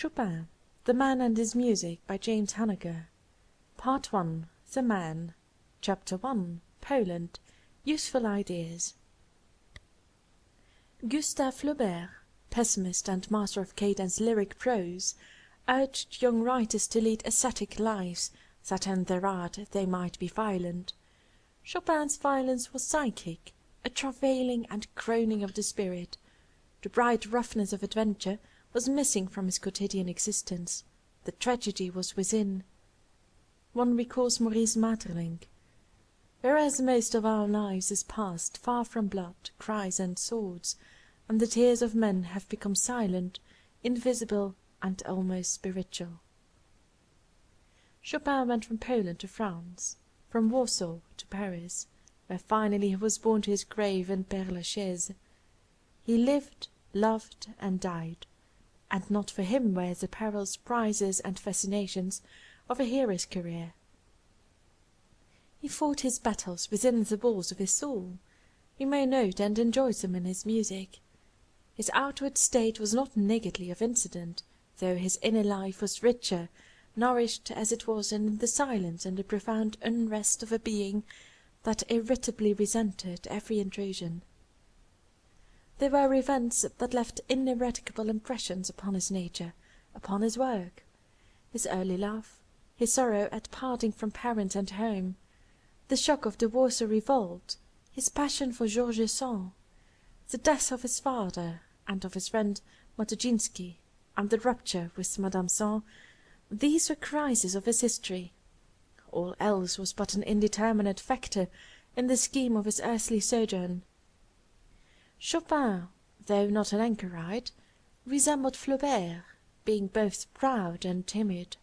Chopin, The Man and His Music by James Huneker. Part 1. The Man. Chapter 1. Poland. Useful Ideas. Gustave Flaubert, pessimist and master of cadenced lyric prose, urged young writers to lead ascetic lives, that in their art they might be violent. Chopin's violence was psychic, a travailing and groaning of the spirit. The bright roughness of adventure was missing from his quotidian existence. The tragedy was within. One recalls Maurice Maeterlinck. Whereas most of our lives is passed far from blood, cries, and swords, and the tears of men have become silent, invisible, and almost spiritual. Chopin went from Poland to France, from Warsaw to Paris, where finally he was borne to his grave in Père Lachaise. He lived, loved, and died, and not for him were the perils, prizes, and fascinations of a hero's career. He fought his battles within the walls of his soul. We may note and enjoy them in his music. His outward state was not niggardly of incident, though his inner life was richer, nourished as it was in the silence and the profound unrest of a being that irritably resented every intrusion. There were events that left ineradicable impressions upon his nature, upon his work. His early love, his sorrow at parting from parents and home, the shock of the Warsaw Revolt, his passion for George Sand, the death of his father and of his friend Matuszynski, and the rupture with Madame Sand, these were crises of his history. All else was but an indeterminate factor in the scheme of his earthly sojourn. Chopin, though not an anchorite, resembled Flaubert, being both proud and timid.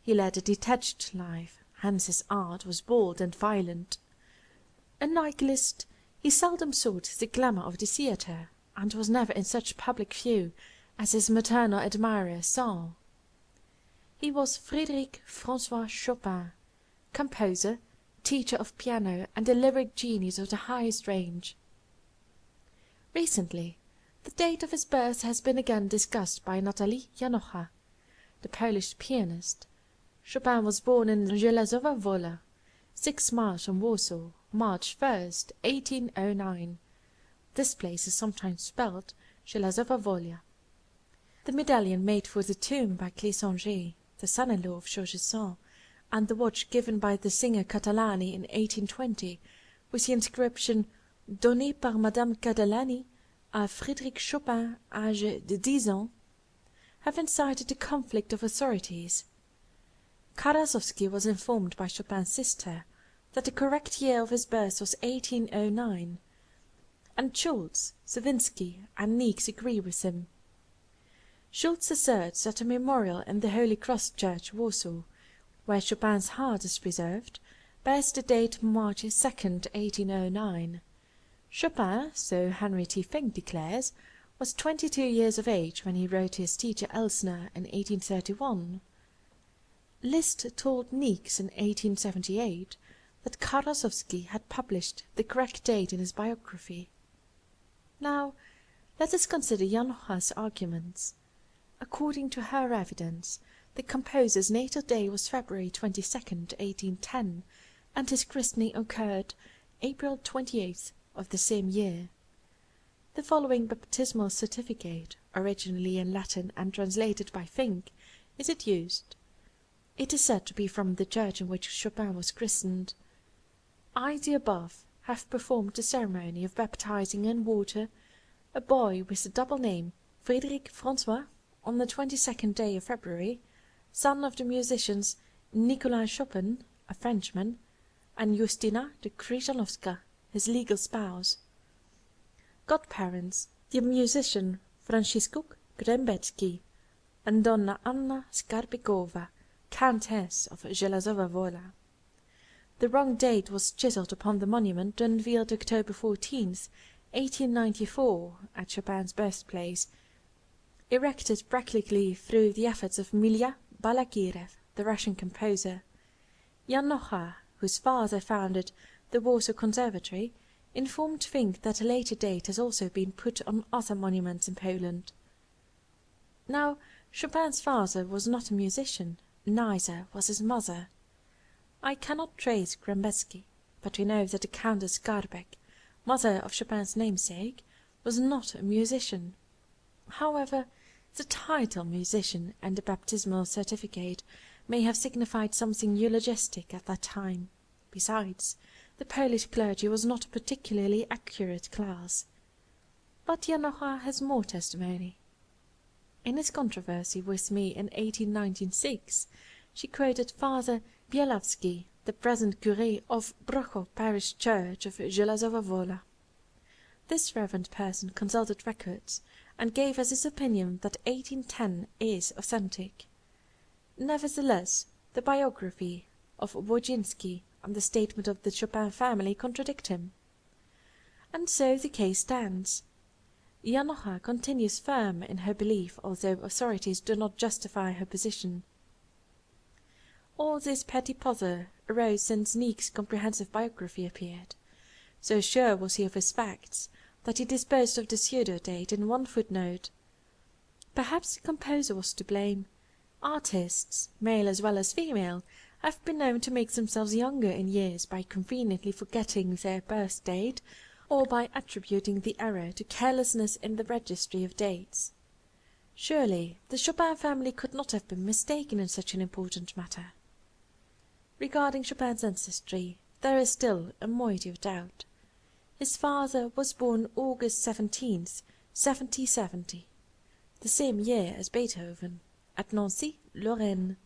He led a detached life, hence his art was bold and violent. A nihilist, he seldom sought the glamour of the theatre, and was never in such public view as his maternal admirer Sand. He was Frederick Francois Chopin, composer, teacher of piano, and a lyric genius of the highest range. Recently, the date of his birth has been again discussed by Natalie Janocha, the Polish pianist. Chopin was born in Żelazowa Wola, 6 miles from Warsaw, March 1st, 1809. This place is sometimes spelled Żelazowa Wola. The medallion made for the tomb by Clisson, the son-in-law of George Sand, and the watch given by the singer Catalani in 1820, with the inscription "Donné par Madame Catalani à Frédéric Chopin, âgé de 10 ans," have incited a conflict of authorities. Karasowski was informed by Chopin's sister that the correct year of his birth was 1809, and Schultz, Sawinski, and Niecks agree with him. Schultz asserts that a memorial in the Holy Cross Church, Warsaw, where Chopin's heart is preserved, bears the date March 2nd, 1809. Chopin, so Henry T. Fink declares, was 22 years of age when he wrote to his teacher Elsner in 1831. Liszt told Niecks in 1878 that Karasowski had published the correct date in his biography. Now, let us consider Janocha's arguments. According to her evidence, the composer's natal day was February 22nd, 1810, and his christening occurred April 28th of the same year. The following baptismal certificate, originally in Latin and translated by Fink, is adduced. It is said to be from the church in which Chopin was christened. I, the above, have performed the ceremony of baptizing in water a boy with the double name Frédéric Francois on the 22nd day of February, son of the musicians Nicolas Chopin, a Frenchman, and Justina de Krzyżanowska, his legal spouse. Godparents, the musician Franciszek Grembecki and Donna Anna Skarbikova, Countess of Żelazowa Wola. The wrong date was chiseled upon the monument unveiled October 14th, 1894, at Chopin's birthplace, erected practically through the efforts of Milya Balakirev, the Russian composer. Janocha, whose father founded the Warsaw Conservatory, informed Fink that a later date has also been put on other monuments in Poland. Now, Chopin's father was not a musician, neither was his mother. I cannot trace Grambeki, but we know that the Countess Skarbek, mother of Chopin's namesake, was not a musician. However, the title musician and the baptismal certificate may have signified something eulogistic at that time. Besides, the Polish clergy was not a particularly accurate class. But Janocha has more testimony. In his controversy with me in 1896, she quoted Father Bielawski, the present curé of Brochow parish church of Żelazowa Wola. This reverend person consulted records and gave as his opinion that 1810 is authentic. Nevertheless, the biography of Wojcinski and the statement of the Chopin family contradict him. And so the case stands. Janocha continues firm in her belief, although authorities do not justify her position. All this petty pother arose since Niecks' comprehensive biography appeared. So sure was he of his facts that he disposed of the pseudo-date in one footnote. Perhaps the composer was to blame. Artists, male as well as female, have been known to make themselves younger in years by conveniently forgetting their birth date, or by attributing the error to carelessness in the registry of dates. Surely the Chopin family could not have been mistaken in such an important matter. Regarding Chopin's ancestry, there is still a moiety of doubt. His father was born August 17th, 1770, the same year as Beethoven, at Nancy, Lorraine.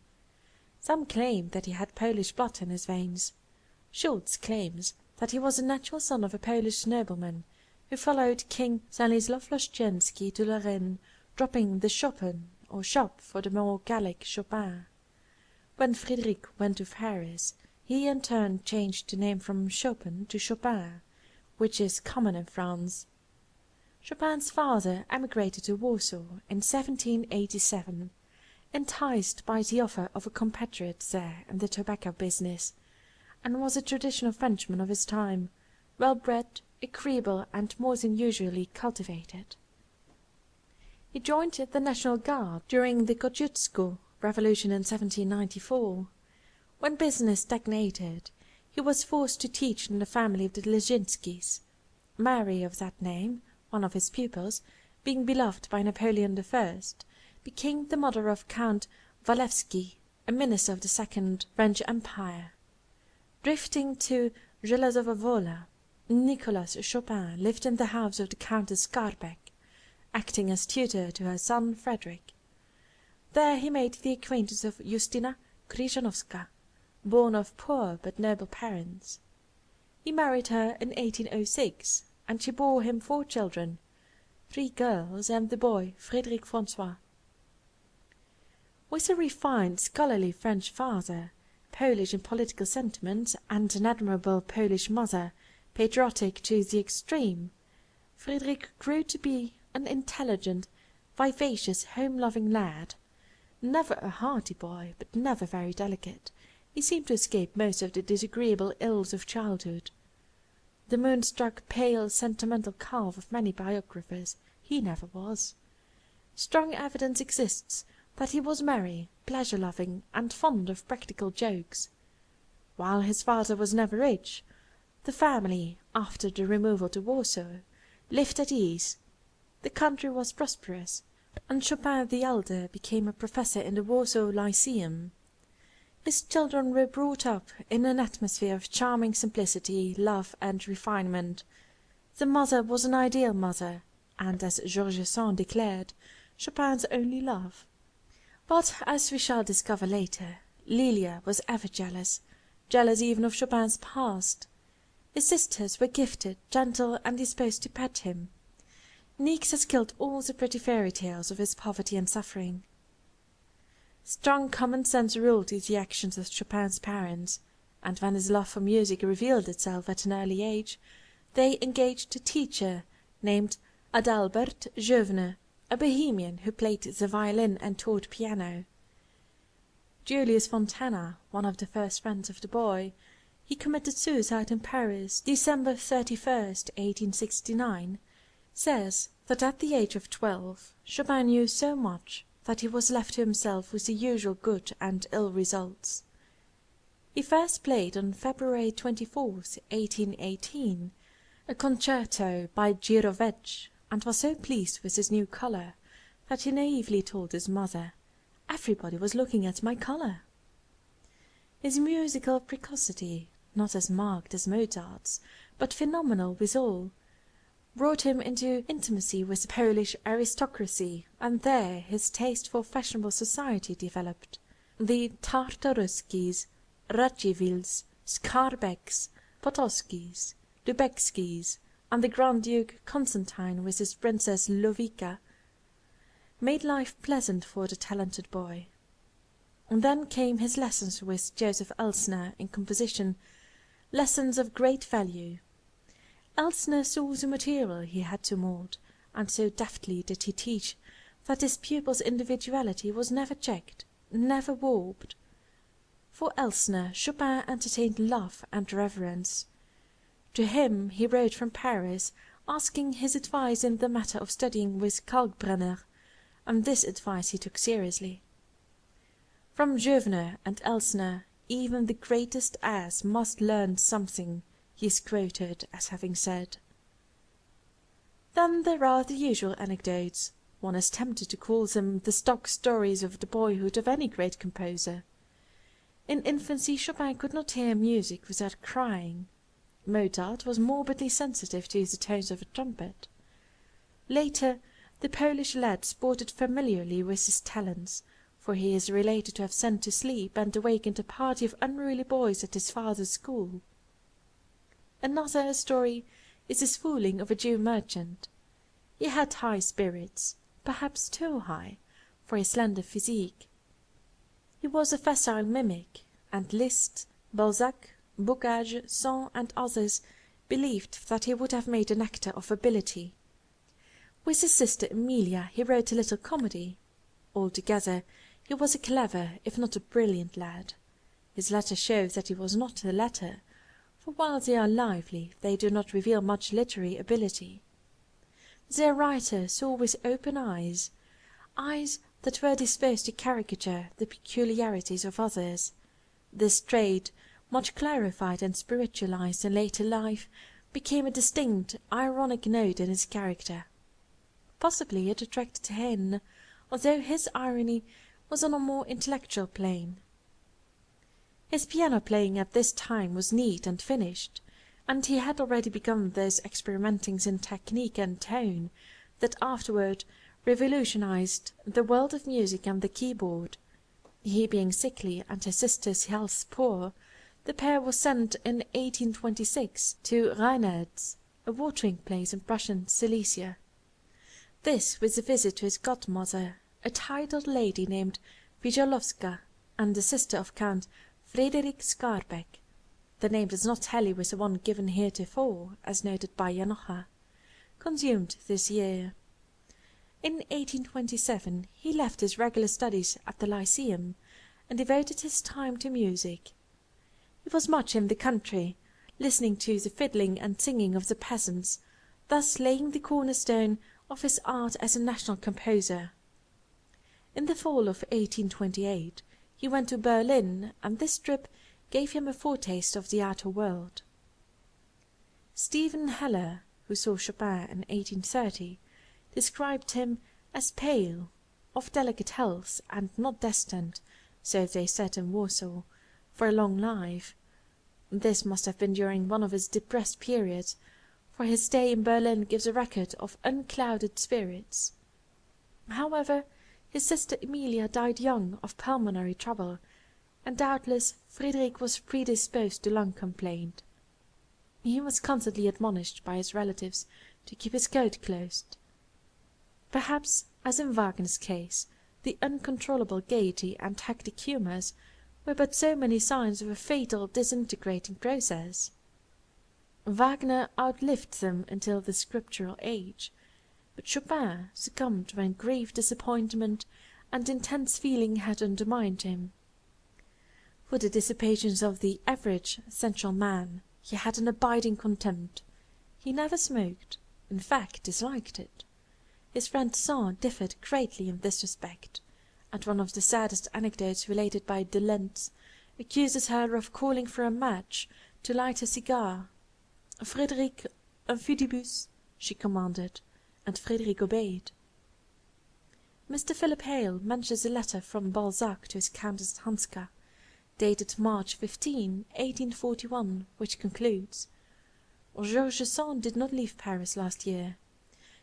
Some claim that he had Polish blood in his veins. Schultz claims that he was a natural son of a Polish nobleman who followed King Stanislaw Leszczynski to Lorraine, dropping the Chopin or shop for the more Gallic Chopin. When Frederick went to Paris, he in turn changed the name from Chopin to Chopin, which is common in France. Chopin's father emigrated to Warsaw in 1787, enticed by the offer of a compatriot there in the tobacco business, and was a traditional Frenchman of his time, well-bred, agreeable, and more than usually cultivated. He joined the National Guard during the Kosciuszko Revolution in 1794. When business stagnated, he was forced to teach in the family of the Leszczynskis. Mary of that name, one of his pupils, being beloved by Napoleon I, became the mother of Count Walewski, a minister of the Second French Empire. Drifting to Żelazowa Wola, Nicholas Chopin lived in the house of the Countess Skarbek, acting as tutor to her son Frederick. There he made the acquaintance of Justyna Kryżanowska, born of poor but noble parents. He married her in 1806, and she bore him 4 children, 3 girls and the boy Frédéric François. With a refined, scholarly French father, Polish in political sentiments, and an admirable Polish mother, patriotic to the extreme, Frederick grew to be an intelligent, vivacious, home-loving lad. Never a hearty boy, but never very delicate, he seemed to escape most of the disagreeable ills of childhood. The moonstruck, pale, sentimental calf of many biographers, he never was. Strong evidence exists that he was merry, pleasure-loving, and fond of practical jokes. While his father was never rich, the family, after the removal to Warsaw, lived at ease. The country was prosperous, and Chopin the elder became a professor in the Warsaw Lyceum. His children were brought up in an atmosphere of charming simplicity, love, and refinement. The mother was an ideal mother, and, as George Sand declared, Chopin's only love. But, as we shall discover later, Lelia was ever jealous, jealous even of Chopin's past. His sisters were gifted, gentle, and disposed to pet him. Niecks has killed all the pretty fairy tales of his poverty and suffering. Strong common sense ruled the actions of Chopin's parents, and when his love for music revealed itself at an early age, they engaged a teacher named Adalbert Jouvne, a Bohemian who played the violin and taught piano. Julius Fontana, one of the first friends of the boy, he committed suicide in Paris, December 31st, 1869, says that at the age of 12 Chopin knew so much that he was left to himself with the usual good and ill results. He first played on February 24th, 1818, a concerto by Girovetch, and was so pleased with his new color that he naively told his mother, "Everybody was looking at my color." His musical precocity, not as marked as Mozart's, but phenomenal withal, brought him into intimacy with the Polish aristocracy, and there his taste for fashionable society developed. The Czartoryskis, Radziwills, Skarbecks, Potockis, Lubeckis, and the Grand Duke Constantine with his Princess Lowica made life pleasant for the talented boy. And then came his lessons with Joseph Elsner in composition, lessons of great value. Elsner saw the material he had to mould, and so deftly did he teach that his pupil's individuality was never checked, never warped. For Elsner, Chopin entertained love and reverence. To him he wrote from Paris, asking his advice in the matter of studying with Kalkbrenner, and this advice he took seriously. From Jovener and Elsner even the greatest ass must learn something, he is quoted as having said. Then there are the usual anecdotes. One is tempted to call them the stock stories of the boyhood of any great composer. In infancy Chopin could not hear music without crying. Mozart was morbidly sensitive to the tones of a trumpet. Later, the Polish lad sported familiarly with his talents, for he is related to have sent to sleep and awakened a party of unruly boys at his father's school. Another story is his fooling of a Jew merchant. He had high spirits, perhaps too high, for his slender physique. He was a facile mimic, and Liszt, Balzac, Bocage, Sand, and others believed that he would have made an actor of ability. With his sister Emilia he wrote a little comedy. Altogether he was a clever, if not a brilliant lad. His letters show that he was not a latter, for while they are lively, they do not reveal much literary ability. Their writer saw with open eyes, eyes that were disposed to caricature the peculiarities of others. This trait, much clarified and spiritualized in later life, became a distinct, ironic note in his character. Possibly it attracted Heine, although his irony was on a more intellectual plane. His piano playing at this time was neat and finished, and he had already begun those experimentings in technique and tone that afterward revolutionized the world of music and the keyboard. He being sickly and his sister's health poor, the pair was sent in 1826 to Reinhards, a watering place in Prussian Silesia. This with a visit to his godmother, a titled lady named Wijolowska, and the sister of Count Frederick Skarbek. The name does not tally with the one given heretofore, as noted by Janocha, consumed this year. In 1827 he left his regular studies at the Lyceum and devoted his time to music. He was much in the country, listening to the fiddling and singing of the peasants, thus laying the cornerstone of his art as a national composer. In the fall of 1828 he went to Berlin, and this trip gave him a foretaste of the outer world. Stephen Heller, who saw Chopin in 1830, described him as pale, of delicate health, and not destined, so they said in Warsaw, for a long life. This must have been during one of his depressed periods, for his stay in Berlin gives a record of unclouded spirits. However, his sister Emilia died young of pulmonary trouble, and doubtless Frederick was predisposed to lung complaint. He was constantly admonished by his relatives to keep his coat closed. Perhaps, as in Wagner's case, the uncontrollable gaiety and hectic humours were but so many signs of a fatal disintegrating process. Wagner outlived them until the scriptural age, but Chopin succumbed when grief, disappointment, and intense feeling had undermined him. For the dissipations of the average sensual man he had an abiding contempt. He never smoked, in fact disliked it. His friend Sand differed greatly in this respect, and one of the saddest anecdotes related by de Lenz accuses her of calling for a match to light a cigar. "Frederick, un fidibus," she commanded, and Frederick obeyed. Mr. Philip Hale mentions a letter from Balzac to his Countess Hanska, dated March 15, 1841, which concludes: "George Sand did not leave Paris last year.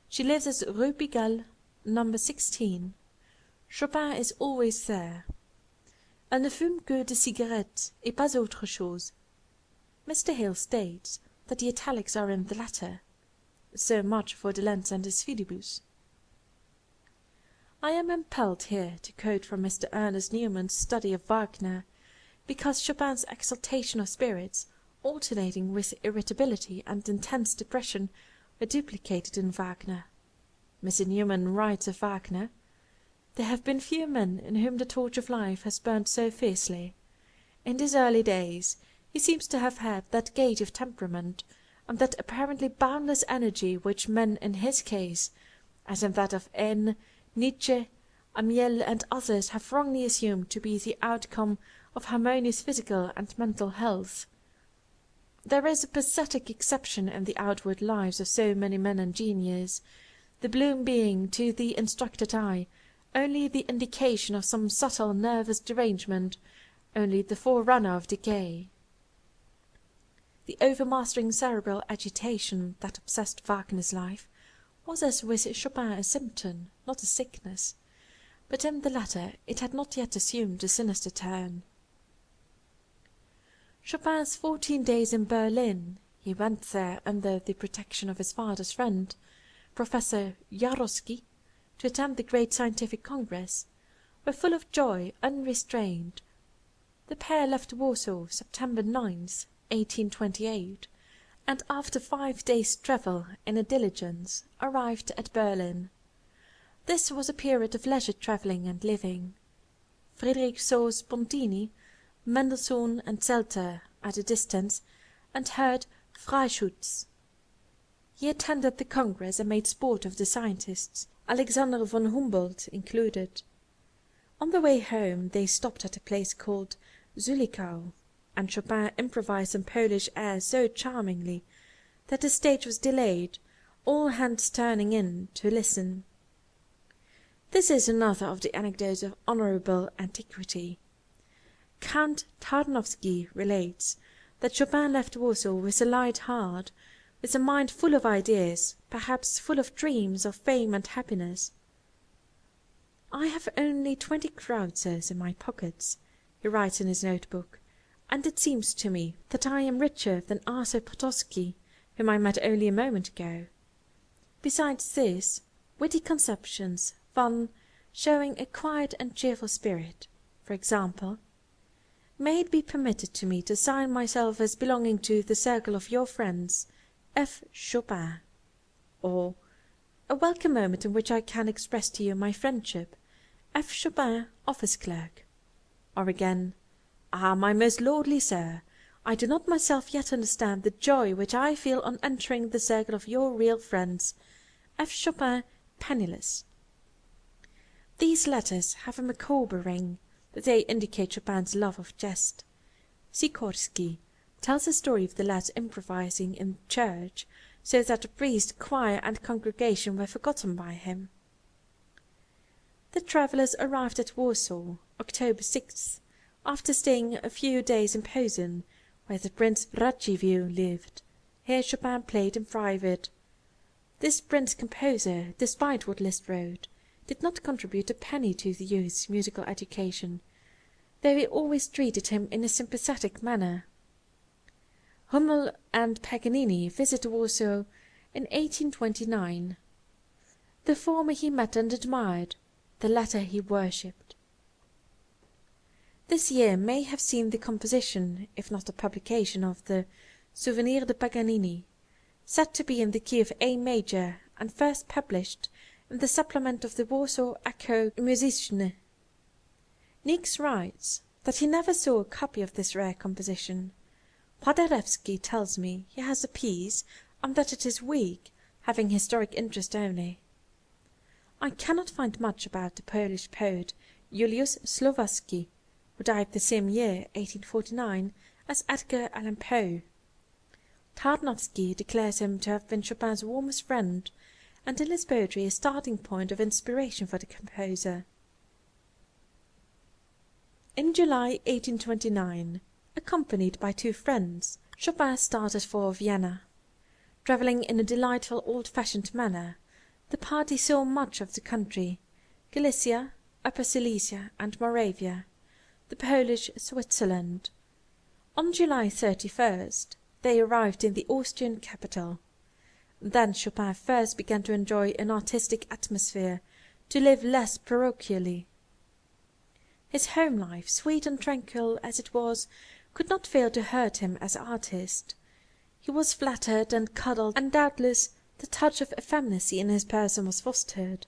She lives at Rue Pigalle, No. 16. Chopin is always there. Elle ne fume que des cigarettes et pas autre chose." Mr. Hale states that the italics are in the letter. So much for de Lenz and his fidibus. I am impelled here to quote from Mr. Ernest Newman's study of Wagner, because Chopin's exaltation of spirits, alternating with irritability and intense depression, were duplicated in Wagner. Mr. Newman writes of Wagner: "There have been few men in whom the torch of life has burned so fiercely. In his early days he seems to have had that gauge of temperament and that apparently boundless energy which men in his case, as in that of Heine, Nietzsche, Amiel, and others, have wrongly assumed to be the outcome of harmonious physical and mental health. There is a pathetic exception in the outward lives of so many men and genius, the bloom being, to the instructed eye, only the indication of some subtle nervous derangement, only the forerunner of decay." The overmastering cerebral agitation that obsessed Wagner's life was, as with Chopin, a symptom, not a sickness, but in the latter it had not yet assumed a sinister turn. Chopin's 14 days in Berlin, he went there under the protection of his father's friend, Professor Jarosky, to attend the great scientific congress, were full of joy unrestrained. The pair left Warsaw September 9th, 1828, and after 5 days' travel in a diligence arrived at Berlin. This was a period of leisure travelling and living. Frederick saw Spontini, Mendelssohn, and Zelter at a distance, and heard Freischütz. He attended the congress and made sport of the scientists, Alexander von Humboldt included. On the way home they stopped at a place called Zwickau, and Chopin improvised some Polish airs so charmingly that the stage was delayed, all hands turning in to listen. This is another of the anecdotes of honorable antiquity. Count Tarnowski relates that Chopin left Warsaw with a light heart, with a mind full of ideas, perhaps full of dreams of fame and happiness. "I have only 20 kreutzers in my pockets," he writes in his notebook, "and it seems to me that I am richer than Arthur Potocki, whom I met only a moment ago. Besides this, witty conceptions, fun, showing a quiet and cheerful spirit. For example, may it be permitted to me to sign myself as belonging to the circle of your friends, F. Chopin. Or, a welcome moment in which I can express to you my friendship, F. Chopin, office clerk. Or again, ah, my most lordly sir, I do not myself yet understand the joy which I feel on entering the circle of your real friends, F. Chopin, penniless." These letters have a Micawber ring, that they indicate Chopin's love of jest. Sikorski tells the story of the lad's improvising in church, so that the priest, choir, and congregation were forgotten by him. The travellers arrived at Warsaw, October 6th, after staying a few days in Posen, where the Prince Radziwill lived. Here Chopin played in private. This prince-composer, despite what Liszt wrote, did not contribute a penny to the youth's musical education, though he always treated him in a sympathetic manner. Hummel and Paganini visited Warsaw in 1829. The former he met and admired, the latter he worshipped. This year may have seen the composition, if not the publication, of the Souvenir de Paganini, said to be in the key of A major and first published in the supplement of the Warsaw Echo Musicienne. Niecks writes that he never saw a copy of this rare composition. Paderewski tells me he has a piece, and that it is weak, having historic interest only. I cannot find much about the Polish poet Julius Slowacki, who died the same year, 1849, as Edgar Allan Poe. Tarnowski declares him to have been Chopin's warmest friend, and in his poetry a starting point of inspiration for the composer. In July 1829, accompanied by 2 friends, Chopin started for Vienna. Travelling in a delightful old-fashioned manner, the party saw much of the country, Galicia, Upper Silesia and Moravia, the Polish Switzerland. On July 31st, they arrived in the Austrian capital. Then Chopin first began to enjoy an artistic atmosphere, to live less parochially. His home life, sweet and tranquil as it was, could not fail to hurt him as artist. He was flattered and coddled, and doubtless the touch of effeminacy in his person was fostered.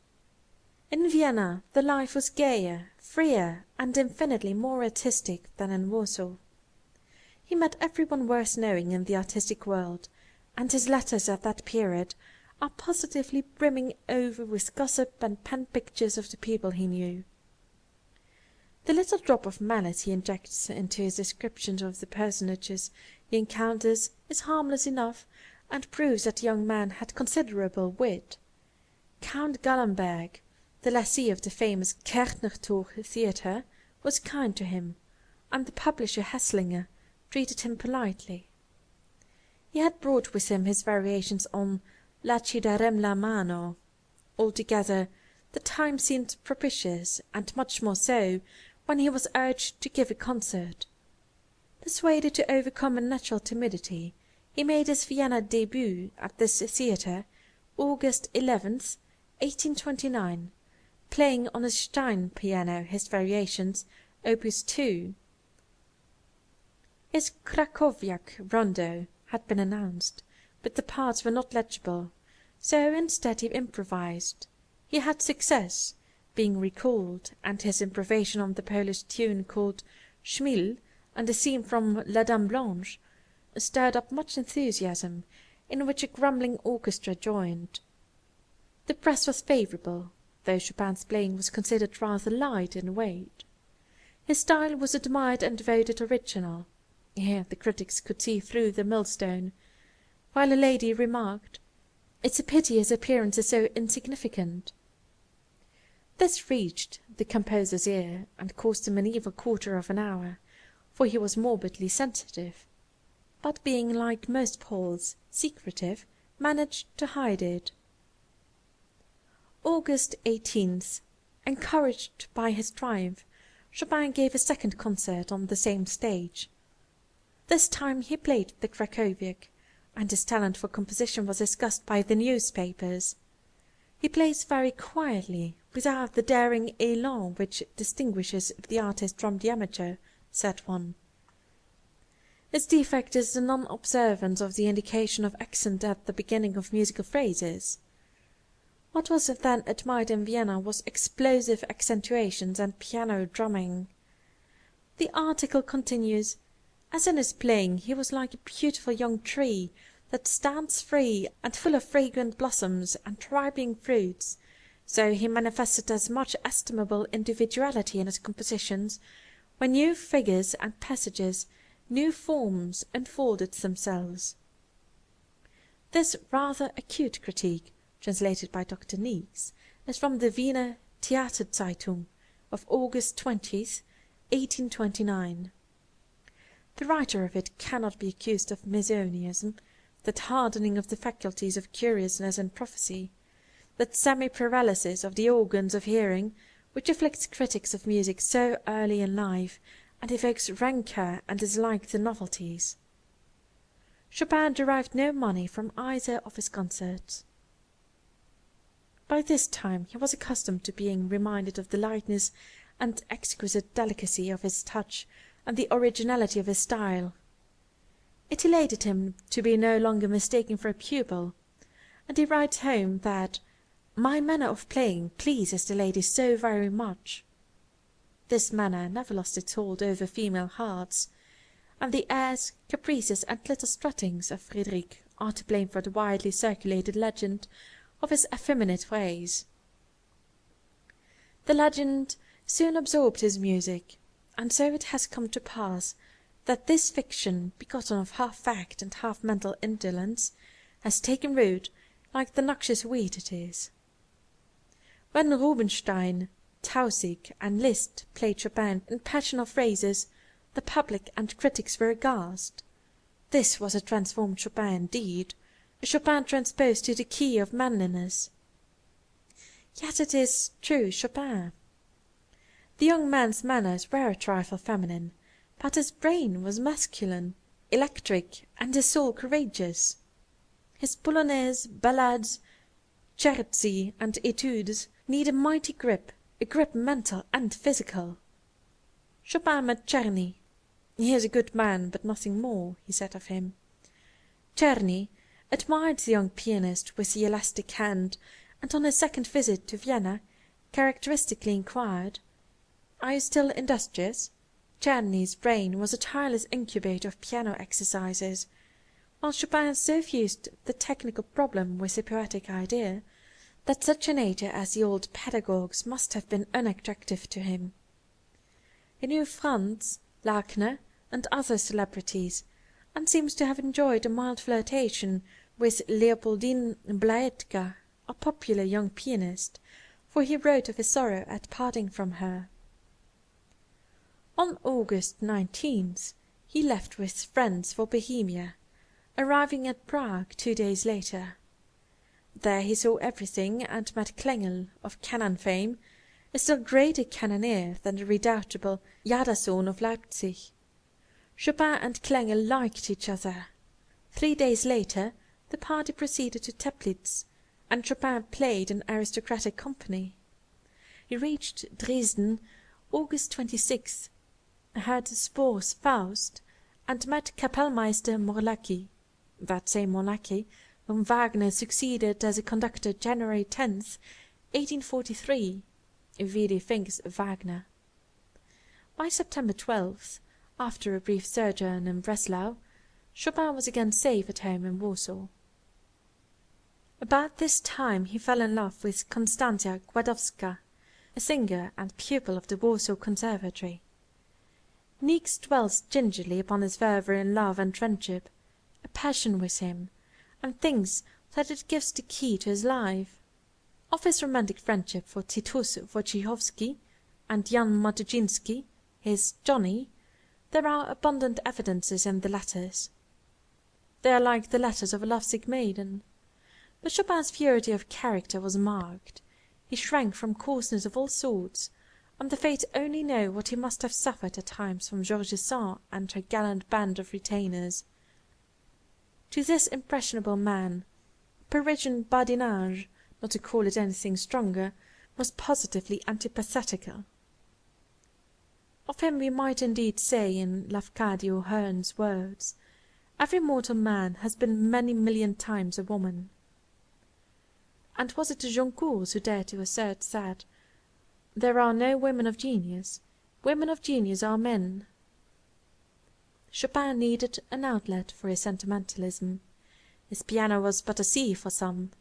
In Vienna the life was gayer, freer, and infinitely more artistic than in Warsaw. He met everyone worth knowing in the artistic world, and his letters at that period are positively brimming over with gossip and penned pictures of the people he knew. The little drop of malice he injects into his descriptions of the personages he encounters is harmless enough, and proves that the young man had considerable wit. Count Gallenberg, the lessee of the famous Kärntnertor theatre, was kind to him, and the publisher Hesslinger treated him politely. He had brought with him his variations on Laci darem la mano. Altogether, the time seemed propitious, and much more so when he was urged to give a concert. Persuaded to overcome a natural timidity, he made his Vienna début at this theatre, August 11th, 1829, playing on a Stein piano his variations, opus 2. His Krakowiak rondo had been announced, but the parts were not legible, so instead he improvised. He had success, being recalled, and his improvisation on the Polish tune called Schmil and the theme from La Dame Blanche stirred up much enthusiasm, in which a grumbling orchestra joined. The press was favorable, though Chopin's playing was considered rather light in weight. His style was admired and voted original. Here the critics could see through the millstone, while a lady remarked, "It's a pity his appearance is so insignificant." This reached the composer's ear, and cost him an evil quarter of an hour, for he was morbidly sensitive, but being, like most Poles, secretive, managed to hide it. August 18th, encouraged by his triumph, Chopin gave a second concert on the same stage. This time he played the Krakowiak, and his talent for composition was discussed by the newspapers. He plays very quietly, without the daring élan which distinguishes the artist from the amateur, said one. His defect is the non-observance of the indication of accent at the beginning of musical phrases. What was then admired in Vienna was explosive accentuations and piano drumming. The article continues, "As in his playing he was like a beautiful young tree that stands free and full of fragrant blossoms and ripening fruits, so he manifested as much estimable individuality in his compositions when new figures and passages, new forms unfolded themselves." This rather acute critique, translated by Dr. Niecks, is from the Wiener Theaterzeitung of August 20th, 1829. The writer of it cannot be accused of Masonianism, that hardening of the faculties of curiousness and prophecy, that semi-paralysis of the organs of hearing which afflicts critics of music so early in life and evokes rancour and dislike to novelties. Chopin derived no money from either of his concerts. By this time he was accustomed to being reminded of the lightness and exquisite delicacy of his touch and the originality of his style. It elated him to be no longer mistaken for a pupil, and he writes home that "my manner of playing pleases the ladies so very much." This manner never lost its hold over female hearts, and the airs, caprices, and little struttings of Frederick are to blame for the widely circulated legend of his effeminate ways. The legend soon absorbed his music, and so it has come to pass that this fiction, begotten of half fact and half mental indolence, has taken root like the noxious weed it is. When Rubinstein, Tausig, and Liszt played Chopin in passional phrases, the public and critics were aghast. This was a transformed Chopin indeed, a Chopin transposed to the key of manliness. Yet it is true Chopin. The young man's manners were a trifle feminine, but his brain was masculine, electric, and his soul courageous. His Polonaises, ballades, scherzi, and Études need a mighty grip, a grip mental and physical. Chopin met Czerny. "He is a good man, but nothing more," he said of him. Czerny admired the young pianist with the elastic hand, and on his second visit to Vienna characteristically inquired, "Are you still industrious?" Czerny's brain was a tireless incubator of piano exercises, while Chopin so fused the technical problem with the poetic idea that such a nature as the old pedagogue's must have been unattractive to him. He knew Franz, Lachner, and other celebrities, and seems to have enjoyed a mild flirtation with Leopoldine Blahetka, a popular young pianist, for he wrote of his sorrow at parting from her. On August 19th he left with friends for Bohemia, arriving at Prague 2 days later. There he saw everything and met Klengel, of canon fame, a still greater cannoneer than the redoubtable Jadassohn of Leipzig. Chopin and Klengel liked each other. 3 days later the party proceeded to Teplitz, and Chopin played in aristocratic company. He reached Dresden August 26th, heard Spohr's Faust, and met Kapellmeister Morlacki, that same Morlacki whom Wagner succeeded as a conductor January 10th, 1843, vide Finck's Wagner. By September 12th, after a brief sojourn in Breslau, Chopin was again safe at home in Warsaw. About this time he fell in love with Konstantia Godowska, a singer and pupil of the Warsaw Conservatory. Niecks dwells gingerly upon his fervor in love and friendship, a passion with him, and thinks that it gives the key to his life. Of his romantic friendship for Titus Wojciechowski and Jan Matuszynski, his Johnny, there are abundant evidences in the letters. They are like the letters of a lovesick maiden. But Chopin's purity of character was marked. He shrank from coarseness of all sorts, and the fates only know what he must have suffered at times from George Sand and her gallant band of retainers. To this impressionable man, Parisian badinage, not to call it anything stronger, was positively antipathetical. Of him we might indeed say in Lafcadio Hearn's words, "Every mortal man has been many million times a woman." And was it the Goncourts who dared to assert that "there are no women of genius, women of genius are men"? Chopin needed an outlet for his sentimentalism. His piano was but a sea for some,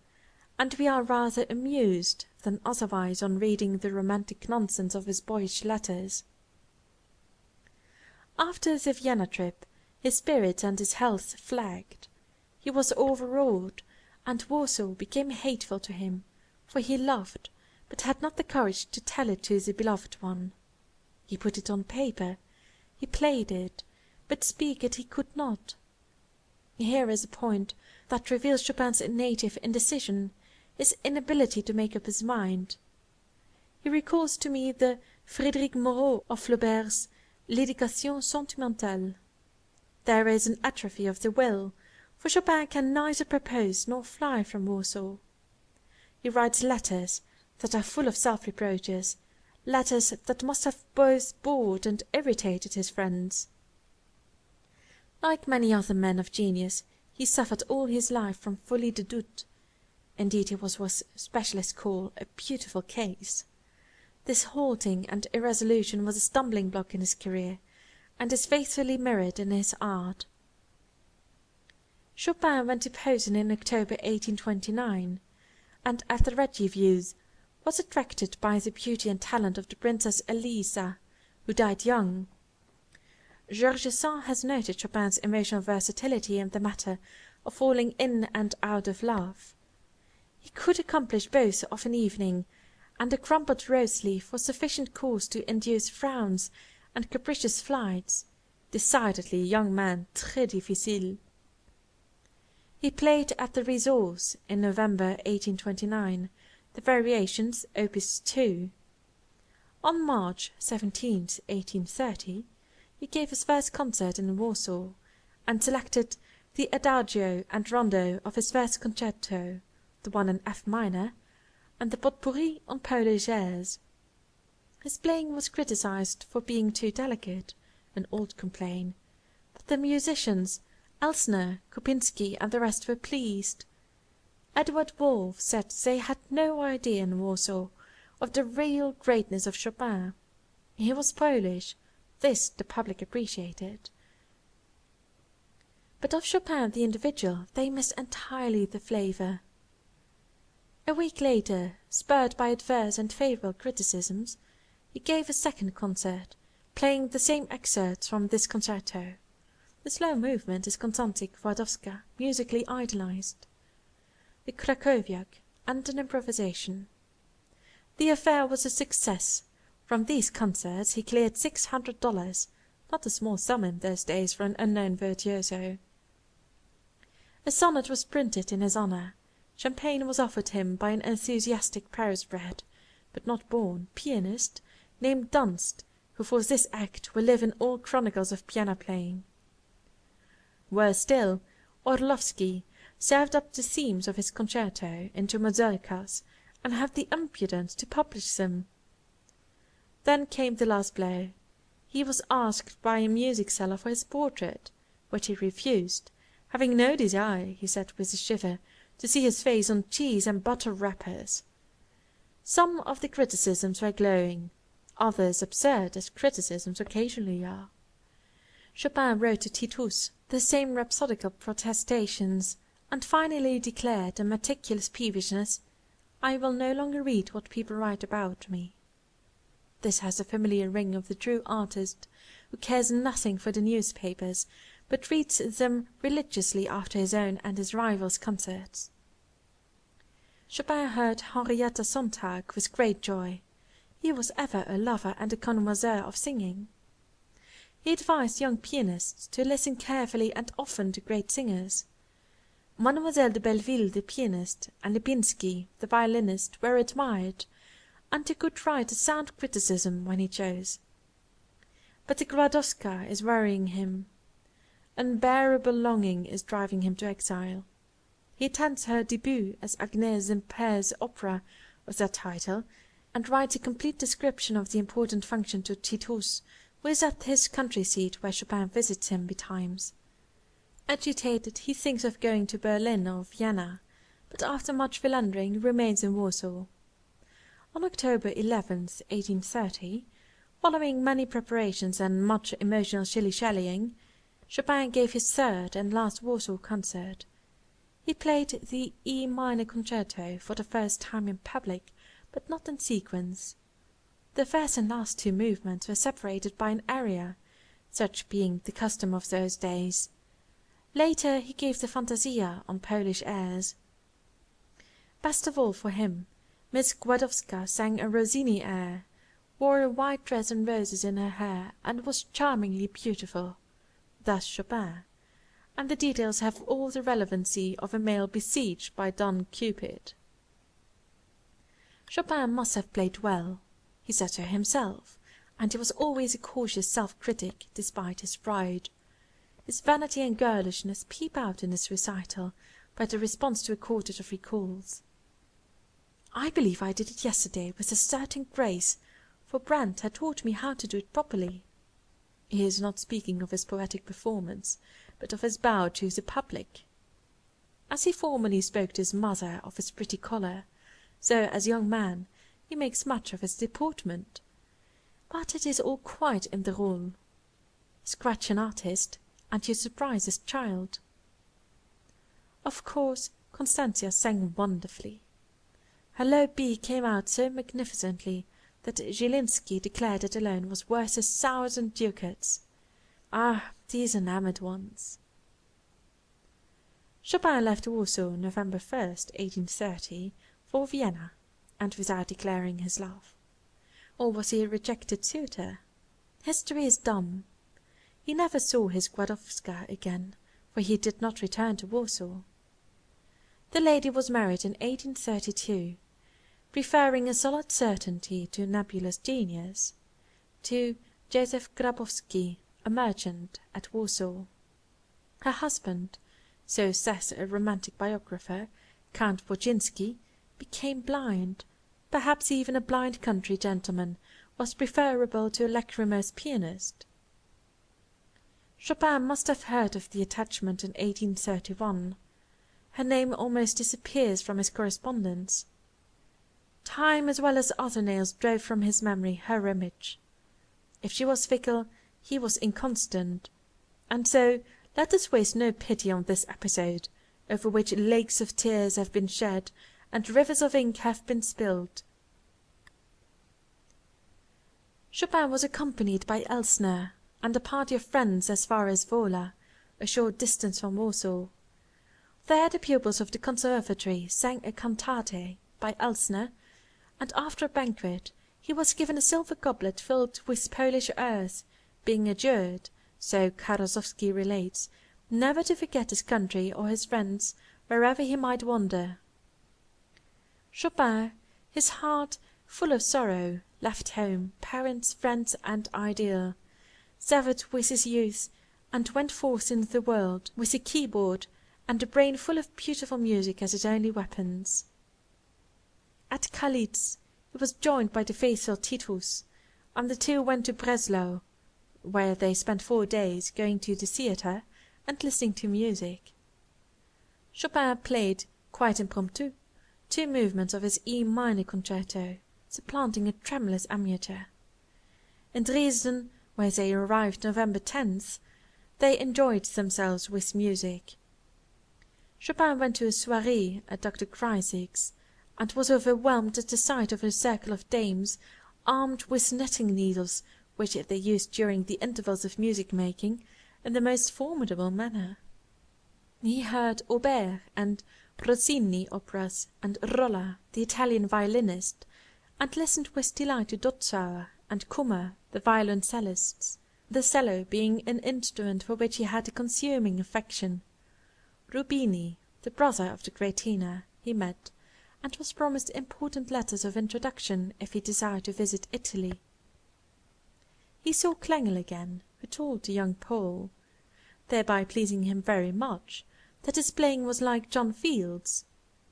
and we are rather amused than otherwise on reading the romantic nonsense of his boyish letters. After the Vienna trip, his spirits and his health flagged. He was overwrought, and Warsaw became hateful to him, for he loved, but had not the courage to tell it to the beloved one. He put it on paper, he played it, but speak it he could not. Here is a point that reveals Chopin's native indecision, his inability to make up his mind. He recalls to me the Frédéric Moreau of Flaubert's L'Éducation Sentimentale. There is an atrophy of the will, for Chopin can neither propose nor fly from Warsaw. He writes letters that are full of self-reproaches, letters that must have both bored and irritated his friends. Like many other men of genius, he suffered all his life from folie de doute. Indeed, he was what specialists call a beautiful case. This halting and irresolution was a stumbling block in his career, and is faithfully mirrored in his art. Chopin went to Posen in October 1829, and at the Radzivillus was attracted by the beauty and talent of the Princess Elisa, who died young. George Sand has noted Chopin's emotional versatility in the matter of falling in and out of love. He could accomplish both of an evening, and a crumpled rose-leaf was sufficient cause to induce frowns and capricious flights. Decidedly a young man très difficile. He played at the Resource in November 1829, the Variations, Opus 2. On March 17, 1830, he gave his first concert in Warsaw, and selected the Adagio and Rondo of his first concerto, the one in F minor, and the Potpourri on Polonaises. His playing was criticized for being too delicate, an old complaint, but the musicians, Elsner, Kopinski, and the rest were pleased. Edward Wolff said they had no idea in Warsaw of the real greatness of Chopin. He was Polish. This the public appreciated. But of Chopin the individual they missed entirely the flavor. A week later, spurred by adverse and favorable criticisms, he gave a second concert, playing the same excerpts from this concerto. The slow movement is Konstanty Gordowska, musically idolized, the Krakowiak, and an improvisation. The affair was a success. From these concerts he cleared $600, not a small sum in those days for an unknown virtuoso. A sonnet was printed in his honor. Champagne was offered him by an enthusiastic Paris-bred, but not born, pianist named Dunst, who for this act will live in all chronicles of piano playing. Worse still, Orlowski served up the themes of his concerto into Mazurkas, and had the impudence to publish them. Then came the last blow. He was asked by a music seller for his portrait, which he refused, having no desire, he said with a shiver, to see his face on cheese and butter wrappers. Some of the criticisms were glowing, others absurd, as criticisms occasionally are. Chopin wrote to Titus the same rhapsodical protestations, and finally declared in meticulous peevishness, "I will no longer read what people write about me." This has a familiar ring of the true artist who cares nothing for the newspapers, but reads them religiously after his own and his rivals' concerts. Chopin heard Henrietta Sontag with great joy. He was ever a lover and a connoisseur of singing. He advised young pianists to listen carefully and often to great singers. Mademoiselle de Belleville, the pianist, and Lipinski, the violinist, were admired, and he could write a sound criticism when he chose. But the Godowska is worrying him. Unbearable longing is driving him to exile. He attends her debut as Agnès Imper's opera of that title, and writes a complete description of the important function to Titus, who is at his country seat where Chopin visits him betimes. Agitated, he thinks of going to Berlin or Vienna, but after much philandering remains in Warsaw. On October 11, 1830, following many preparations and much emotional shilly-shallying, Chopin gave his third and last Warsaw concert. He played the E minor concerto for the first time in public, but not in sequence. The first and last two movements were separated by an aria, such being the custom of those days. Later he gave the Fantasia on Polish airs. Best of all for him, Miss Godowska sang a Rossini air, wore a white dress and roses in her hair, and was charmingly beautiful. Thus Chopin, and the details have all the relevancy of a male besieged by Don Cupid. Chopin must have played well, he said so himself, and he was always a cautious self-critic, despite his pride. His vanity and girlishness peep out in his recital by the response to a quartet of recalls. "I believe I did it yesterday with a certain grace, for Brandt had taught me how to do it properly." He is not speaking of his poetic performance, but of his bow to the public. As he formerly spoke to his mother of his pretty collar, so as a young man he makes much of his deportment. But it is all quite in the rôle. Scratch an artist, and you surprise his child. Of course, Constantia sang wonderfully. Her low B came out so magnificently that Zielinski declared it alone was worth 1,000 ducats. Ah, these enamoured ones! Chopin left Warsaw November 1st, 1830, for Vienna, and without declaring his love. Or was he a rejected suitor? History is dumb. He never saw his Godowska again, for he did not return to Warsaw. The lady was married in 1832, preferring a solid certainty to nebulous genius, to Joseph Grabowski, a merchant at Warsaw. Her husband, so says a romantic biographer, Count Wojcinski, became blind. Perhaps even a blind country gentleman was preferable to a lachrymose pianist. Chopin must have heard of the attachment in 1831. Her name almost disappears from his correspondence. Time as well as other nails drove from his memory her image. If she was fickle, he was inconstant. And so let us waste no pity on this episode, over which lakes of tears have been shed and rivers of ink have been spilled. Chopin was accompanied by Elsner and a party of friends as far as Wola, a short distance from Warsaw. There the pupils of the conservatory sang a cantate by Elsner, and after a banquet he was given a silver goblet filled with Polish earth, being adjured, so Karasowski relates, never to forget his country or his friends wherever he might wander. Chopin, his heart full of sorrow, left home, parents, friends, and ideal, severed with his youth, and went forth into the world with a keyboard and a brain full of beautiful music as his only weapons. At Kalitz he was joined by the faithful Titus, and the two went to Breslau, where they spent 4 days, going to the theatre and listening to music. Chopin played, quite impromptu, 2 movements of his E minor concerto, supplanting a tremulous amateur. In Dresden, where they arrived November 10th, they enjoyed themselves with music. Chopin went to a soirée at Dr. Kreisig's, and was overwhelmed at the sight of a circle of dames armed with knitting needles, which they used during the intervals of music-making in the most formidable manner. He heard Auber and Rossini operas, and Rolla, the Italian violinist, and listened with delight to Dotzauer and Kummer, the violoncellists, the cello being an instrument for which he had a consuming affection. Rubini, the brother of the great tenor, he met, and was promised important letters of introduction if he desired to visit Italy. He saw Klengel again, who told the young Pole, thereby pleasing him very much, that his playing was like John Field's.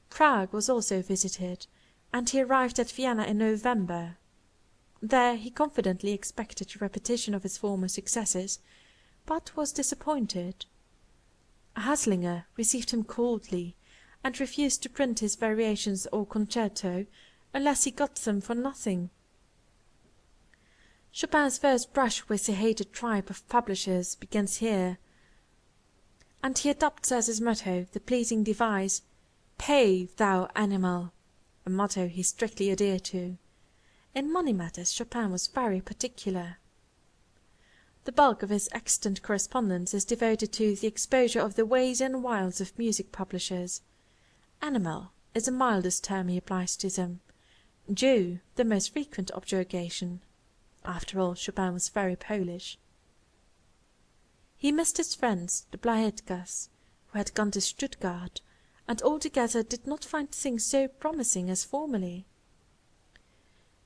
Prague was also visited, and he arrived at Vienna in November. There he confidently expected a repetition of his former successes, but was disappointed. Haslinger received him coldly, and refused to print his variations or concerto unless he got them for nothing. Chopin's first brush with the hated tribe of publishers begins here, and he adopts as his motto the pleasing device, "Pay, thou animal," a motto he strictly adhered to. In money matters Chopin was very particular. The bulk of his extant correspondence is devoted to the exposure of the ways and wiles of music publishers. Animal is the mildest term he applies to them, Jew the most frequent objurgation. After all, Chopin was very Polish. He missed his friends, the Blahetkas, who had gone to Stuttgart, and altogether did not find things so promising as formerly.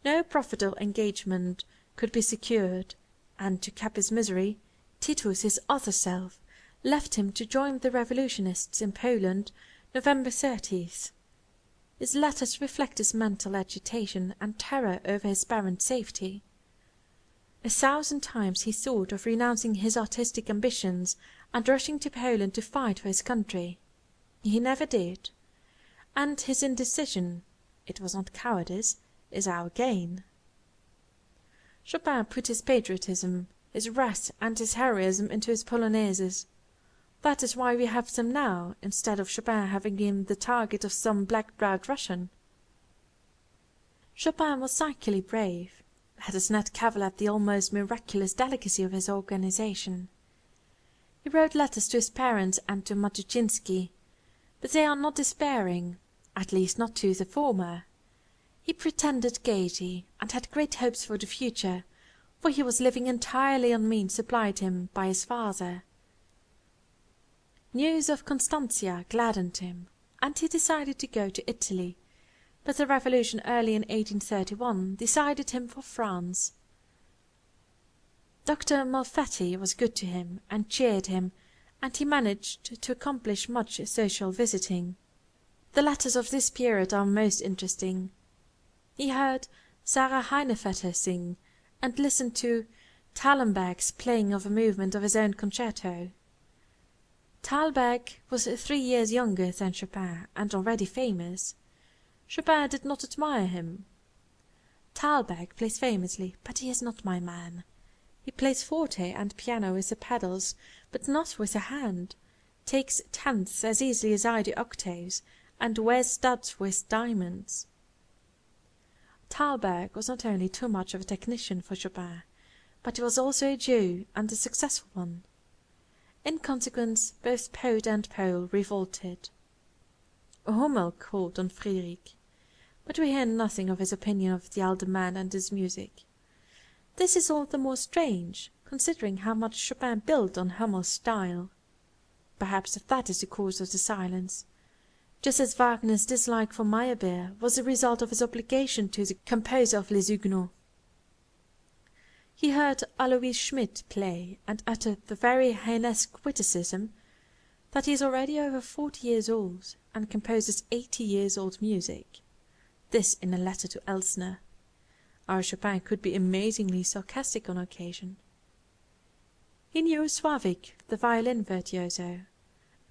No profitable engagement could be secured, and to cap his misery, Titus, his other self, left him to join the revolutionists in Poland November 30th. His letters reflect his mental agitation and terror over his parents' safety. 1,000 times he thought of renouncing his artistic ambitions and rushing to Poland to fight for his country. He never did, and his indecision, it was not cowardice, is our gain. Chopin put his patriotism, his wrath, and his heroism into his Polonaises. That is why we have them now, instead of Chopin having been the target of some black-browed Russian. Chopin was psychically brave. Let us not cavil at the almost miraculous delicacy of his organization. He wrote letters to his parents and to Matuszynski, but they are not despairing, at least not to the former. He pretended gaiety, and had great hopes for the future, for he was living entirely on means supplied him by his father. News of Constantia gladdened him, and he decided to go to Italy, but the revolution early in 1831 decided him for France. Dr. Malfatti was good to him and cheered him, and he managed to accomplish much social visiting. The letters of this period are most interesting. He heard Sarah Heinevetter sing, and listened to Thalberg's playing of a movement of his own concerto. Thalberg was 3 years younger than Chopin and already famous. Chopin did not admire him. "Thalberg plays famously, but he is not my man. He plays forte and piano with the pedals, but not with the hand, takes tenths as easily as I do octaves, and wears studs with diamonds." Thalberg was not only too much of a technician for Chopin, but he was also a Jew, and a successful one. In consequence, both poet and Pole revolted. Hummel called on Frederick, but we hear nothing of his opinion of the elder man and his music. This is all the more strange, considering how much Chopin built on Hummel's style. Perhaps that is the cause of the silence, just as Wagner's dislike for Meyerbeer was the result of his obligation to the composer of Les Huguenots. He heard Aloys Schmidt play, and uttered the very Heinesque witticism that he is already over 40 years old and composes 80 years old music. This in a letter to Elsner. Our Chopin could be amazingly sarcastic on occasion. He knew Sławik, the violin virtuoso,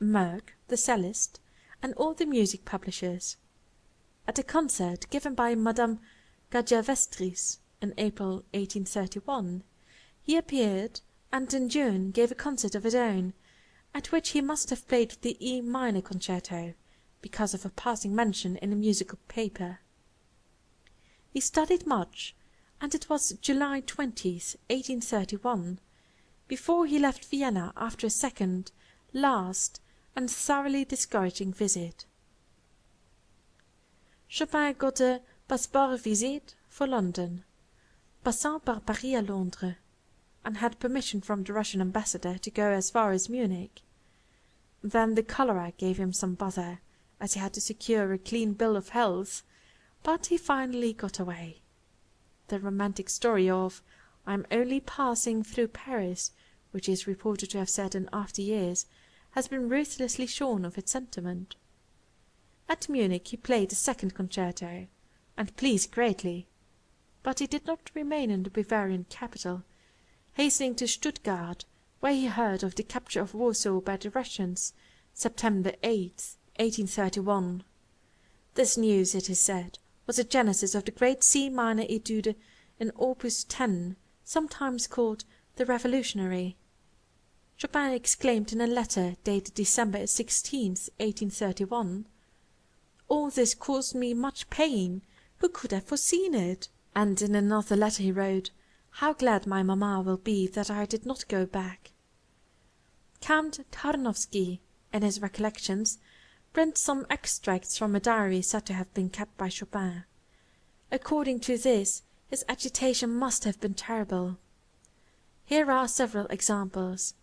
Merck, the cellist, and all the music publishers. At a concert given by Madame Gadja-Vestris in April 1831, he appeared, and in June gave a concert of his own, at which he must have played the E minor concerto, because of a passing mention in a musical paper. He studied much, and it was July 20th, 1831, before he left Vienna after a second, last, and thoroughly discouraging visit. Chopin got a passeport visite for London, passant par Paris à Londres, and had permission from the Russian ambassador to go as far as Munich. Then the cholera gave him some bother, as he had to secure a clean bill of health, but he finally got away. The romantic story of "I am only passing through Paris," which he is reported to have said in after years, has been ruthlessly shorn of its sentiment. At Munich he played the second concerto, and pleased greatly, but he did not remain in the Bavarian capital, hastening to Stuttgart, where he heard of the capture of Warsaw by the Russians, September 8th, 1831. This news, it is said, was the genesis of the great C minor Étude in Opus 10, sometimes called the Revolutionary. Chopin exclaimed in a letter dated December 16, 1831, "All this caused me much pain. Who could have foreseen it?" And in another letter he wrote, "How glad my mamma will be that I did not go back." Count Tarnowski, in his Recollections, prints some extracts from a diary said to have been kept by Chopin. According to this, his agitation must have been terrible. Here are several examples.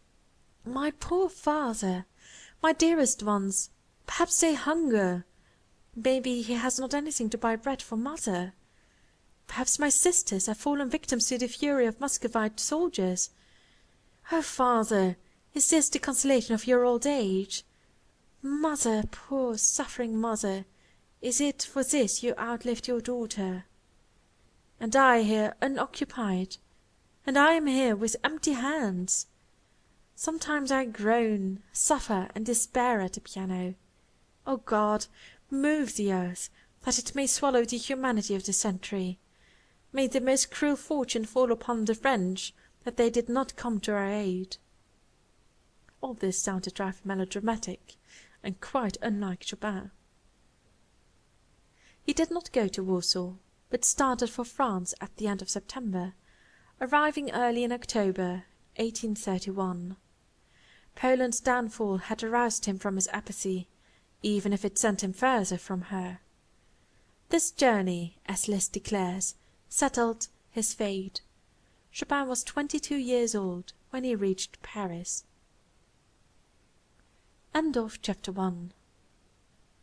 "My poor father! My dearest ones! Perhaps they hunger. Maybe he has not anything to buy bread for mother. Perhaps my sisters have fallen victims to the fury of Muscovite soldiers. Oh, father, is this the consolation of your old age? Mother, poor suffering mother, is it for this you outlived your daughter? And I here unoccupied, and I am here with empty hands. Sometimes I groan, suffer, and despair at the piano. O God, move the earth, that it may swallow the humanity of the century. May the most cruel fortune fall upon the French, that they did not come to our aid." All this sounded a trifle melodramatic, and quite unlike Chopin. He did not go to Warsaw. but started for France at the end of September, arriving early in October, 1831. Poland's downfall had aroused him from his apathy, even if it sent him further from her. This journey, as Liszt declares, settled his fate. Chopin was 22 years old when he reached Paris. End of Chapter 1.